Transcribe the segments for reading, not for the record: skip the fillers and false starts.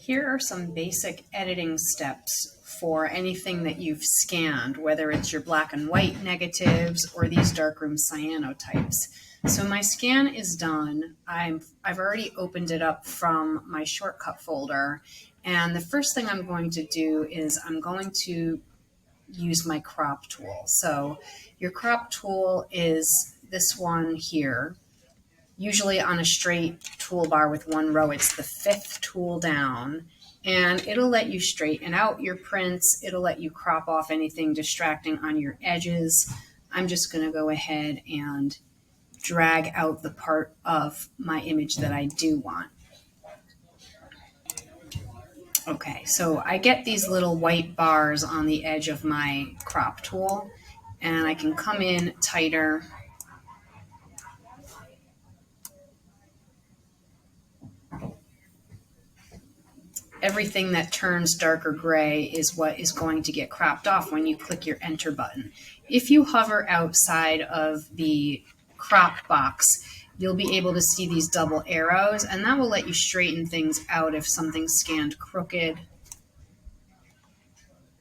Here are some basic editing steps for anything that you've scanned, whether it's your black and white negatives or these darkroom cyanotypes. So my scan is done. I've already opened it up from my shortcut folder. And the first thing I'm going to do is I'm going to use my crop tool. So your crop tool is this one here. Usually on a straight toolbar with one row, it's the fifth tool down, and it'll let you straighten out your prints. It'll let you crop off anything distracting on your edges. I'm just going to go ahead and drag out the part of my image that I do want. Okay, so I get these little white bars on the edge of my crop tool, and I can come in tighter. Everything that turns darker gray is what is going to get cropped off when you click your enter button. If you hover outside of the crop box, you'll be able to see these double arrows, and that will let you straighten things out if something's scanned crooked.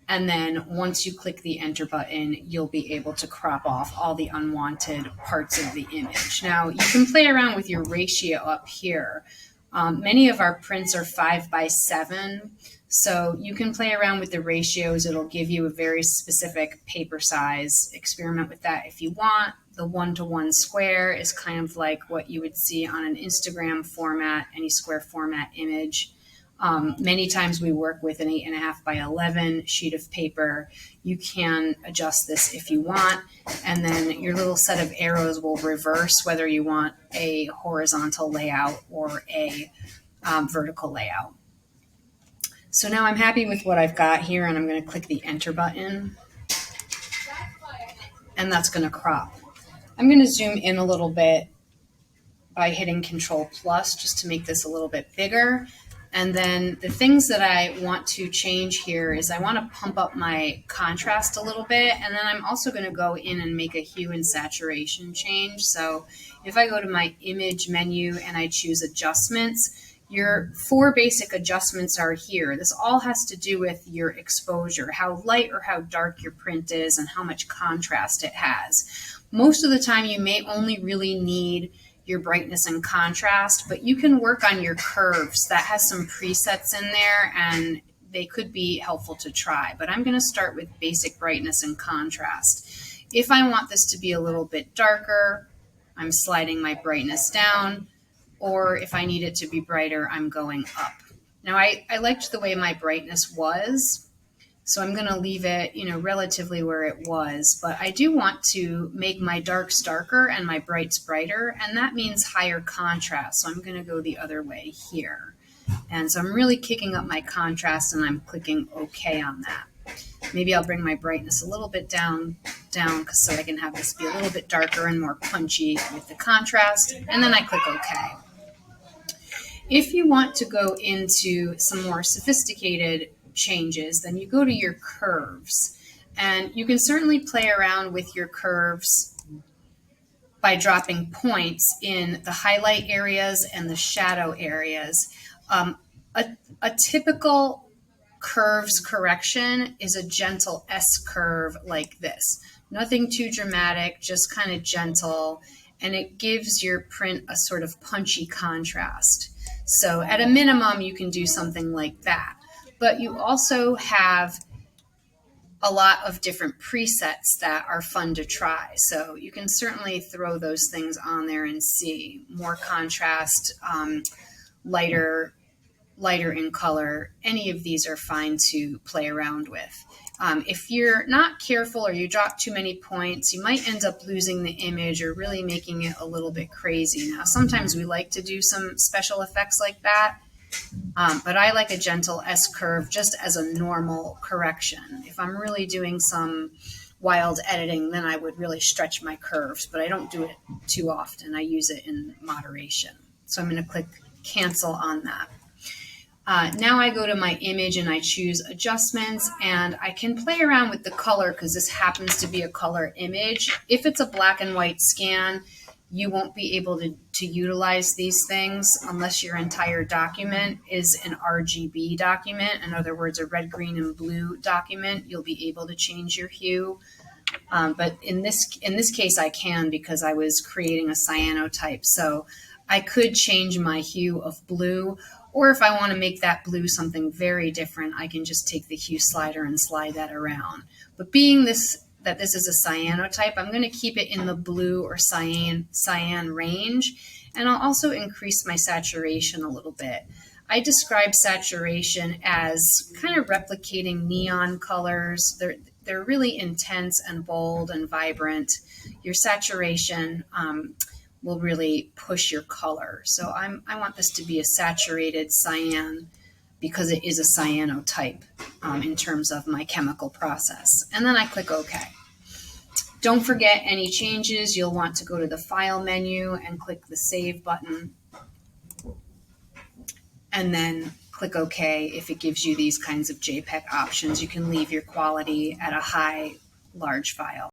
And then once you click the enter button, you'll be able to crop off all the unwanted parts of the image. Now, you can play around with your ratio up here. Many of our prints are 5:7, so you can play around with the ratios. It'll give you a very specific paper size. Experiment with that if you want. The 1-to-1 square is kind of like what you would see on an Instagram format, any square format image. Many times we work with an 8.5x11 sheet of paper. You can adjust this if you want, and then your little set of arrows will reverse whether you want a horizontal layout or a vertical layout. So now I'm happy with what I've got here, and I'm going to click the enter button, and that's going to crop. I'm going to zoom in a little bit by hitting Control+ just to make this a little bit bigger. And then the things that I want to change here is I want to pump up my contrast a little bit, and then I'm also going to go in and make a hue and saturation change. So if I go to my image menu and I choose adjustments, your 4 basic adjustments are here. This all has to do with your exposure, how light or how dark your print is, and how much contrast it has. Most of the time you may only really need your brightness and contrast, but you can work on your curves. That has some presets in there, and they could be helpful to try. But I'm going to start with basic brightness and contrast. If I want this to be a little bit darker, I'm sliding my brightness down, or if I need it to be brighter, I'm going up. Now I liked the way my brightness was, so I'm going to leave it, relatively where it was, but I do want to make my darks darker and my brights brighter, and that means higher contrast. So I'm going to go the other way here. And so I'm really kicking up my contrast, and I'm clicking OK on that. Maybe I'll bring my brightness a little bit down so I can have this be a little bit darker and more punchy with the contrast, and then I click OK. If you want to go into some more sophisticated changes, then you go to your curves, and you can certainly play around with your curves by dropping points in the highlight areas and the shadow areas. A typical curves correction is a gentle S curve like this. Nothing too dramatic, just kind of gentle, and it gives your print a sort of punchy contrast. So at a minimum, you can do something like that. But you also have a lot of different presets that are fun to try. So you can certainly throw those things on there and see more contrast, lighter in color. Any of these are fine to play around with. If you're not careful or you drop too many points, you might end up losing the image or really making it a little bit crazy. Now, sometimes we like to do some special effects like that. But I like a gentle S curve just as a normal correction. If I'm really doing some wild editing, then I would really stretch my curves, but I don't do it too often. I use it in moderation. So I'm going to click cancel on that. Now I go to my image and I choose adjustments, and I can play around with the color because this happens to be a color image. If it's a black and white scan, you won't be able to to utilize these things unless your entire document is an RGB document. In other words, a red, green, and blue document. You'll be able to change your hue. But in this case, I can because I was creating a cyanotype. So I could change my hue of blue, or if I want to make that blue something very different, I can just take the hue slider and slide that around. But being that this is a cyanotype, I'm going to keep it in the blue or cyan range, and I'll also increase my saturation a little bit. I describe saturation as kind of replicating neon colors. They're really intense and bold and vibrant. Your saturation will really push your color. So I want this to be a saturated cyan because it is a cyanotype in terms of my chemical process. And then I click OK. Don't forget any changes. You'll want to go to the File menu and click the Save button. And then click OK if it gives you these kinds of JPEG options. You can leave your quality at a high, large file.